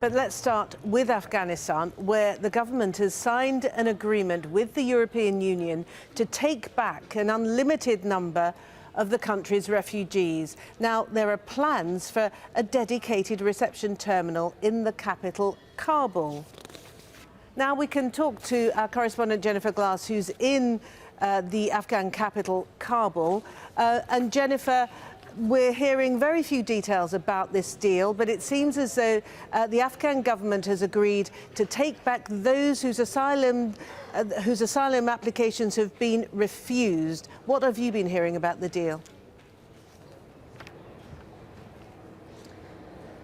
But let's start with Afghanistan, where the government has signed an agreement with the European Union to take back an unlimited number of the country's refugees. Now, there are plans for a dedicated reception terminal in the capital, Kabul. Now we can talk to our correspondent Jennifer Glasse, who's in the Afghan capital, Kabul. And Jennifer, we're hearing very few details about this deal, but it seems as though the Afghan government has agreed to take back those whose asylum applications have been refused. What have you been hearing about the deal?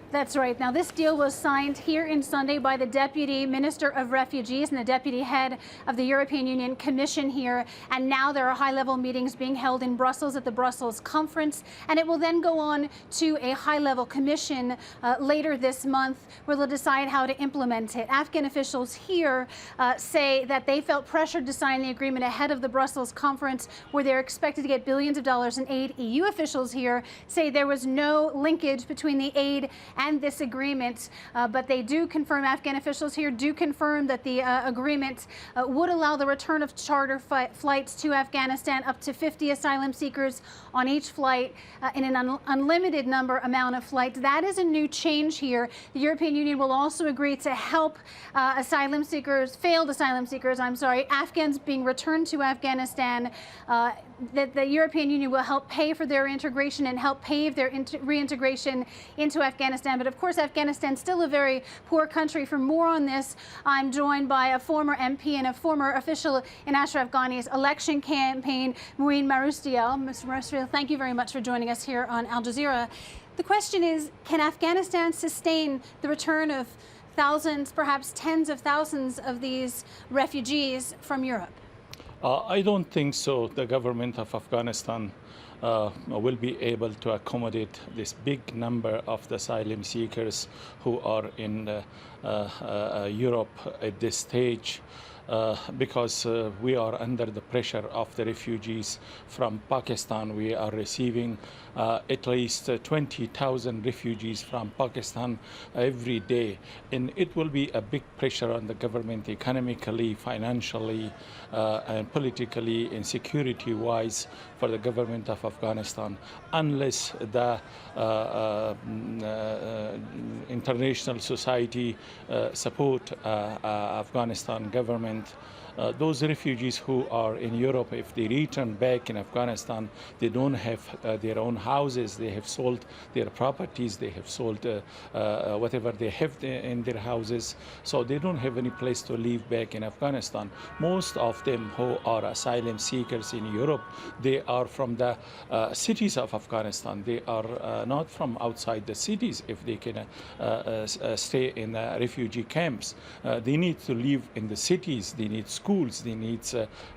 That's right. Now, this deal was signed here in Sunday by the Deputy Minister of Refugees and the Deputy Head of the European Union Commission here. And now there are high-level meetings being held in Brussels at the Brussels conference. And it will then go on to a high-level commission later this month where they'll decide how to implement it. Afghan officials here say that they felt pressured to sign the agreement ahead of the Brussels conference where they're expected to get billions of dollars in aid. EU officials here say there was no linkage between the aid and this agreement, but they do confirm, Afghan officials here do confirm that the agreement would allow the return of charter flights to Afghanistan, up to 50 asylum seekers on each flight in an unlimited amount of flights. That is a new change here. The European Union will also agree to help failed asylum seekers, Afghans being returned to Afghanistan, that the European Union will help pay for their integration and help pave their reintegration into Afghanistan. But of course, Afghanistan is still a very poor country. For more on this, I'm joined by a former MP and a former official in Ashraf Ghani's election campaign, Moein Marastial. Mr. Marastial, thank you very much for joining us here on Al Jazeera. The question is, can Afghanistan sustain the return of thousands, perhaps tens of thousands of these refugees from Europe? I don't think so. The government of Afghanistan will be able to accommodate this big number of the asylum seekers who are in Europe at this stage. Because we are under the pressure of the refugees from Pakistan. We are receiving at least 20,000 refugees from Pakistan every day. And it will be a big pressure on the government economically, financially, and politically and security-wise for the government of Afghanistan, unless the international society support Afghanistan government. Those refugees who are in Europe, if they return back in Afghanistan, they don't have their own houses. They have sold their properties. They have sold whatever they have in their houses. So they don't have any place to live back in Afghanistan. Most of them who are asylum seekers in Europe, they are from the cities of Afghanistan. They are not from outside the cities if they can stay in refugee camps. They need to live in the cities. They need schools, they need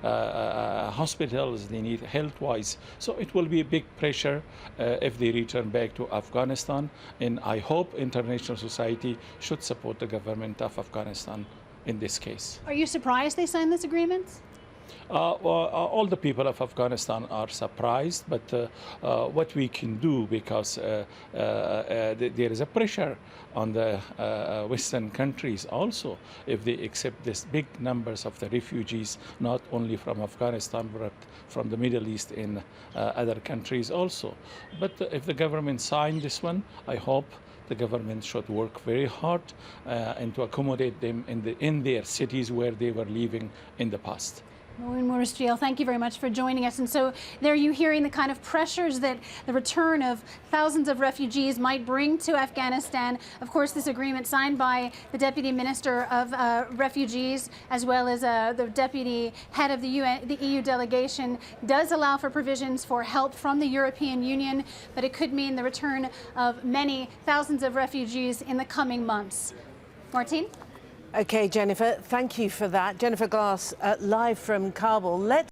hospitals, they need health-wise. So it will be a big pressure if they return back to Afghanistan. And I hope international society should support the government of Afghanistan in this case. Are you surprised they signed this agreement? All the people of Afghanistan are surprised, but what we can do, because there is a pressure on the Western countries also, if they accept this big numbers of the refugees, not only from Afghanistan, but from the Middle East and other countries also. But if the government signed this one, I hope the government should work very hard and to accommodate them in their cities where they were living in the past. Moein Marastial, thank you very much for joining us. And so there you hearing the kind of pressures that the return of thousands of refugees might bring to Afghanistan. Of course, this agreement signed by the Deputy Minister of Refugees as well as the Deputy Head of the EU delegation does allow for provisions for help from the European Union, but it could mean the return of many thousands of refugees in the coming months. Martine? Okay, Jennifer, thank you for that. Jennifer Glasse, live from Kabul.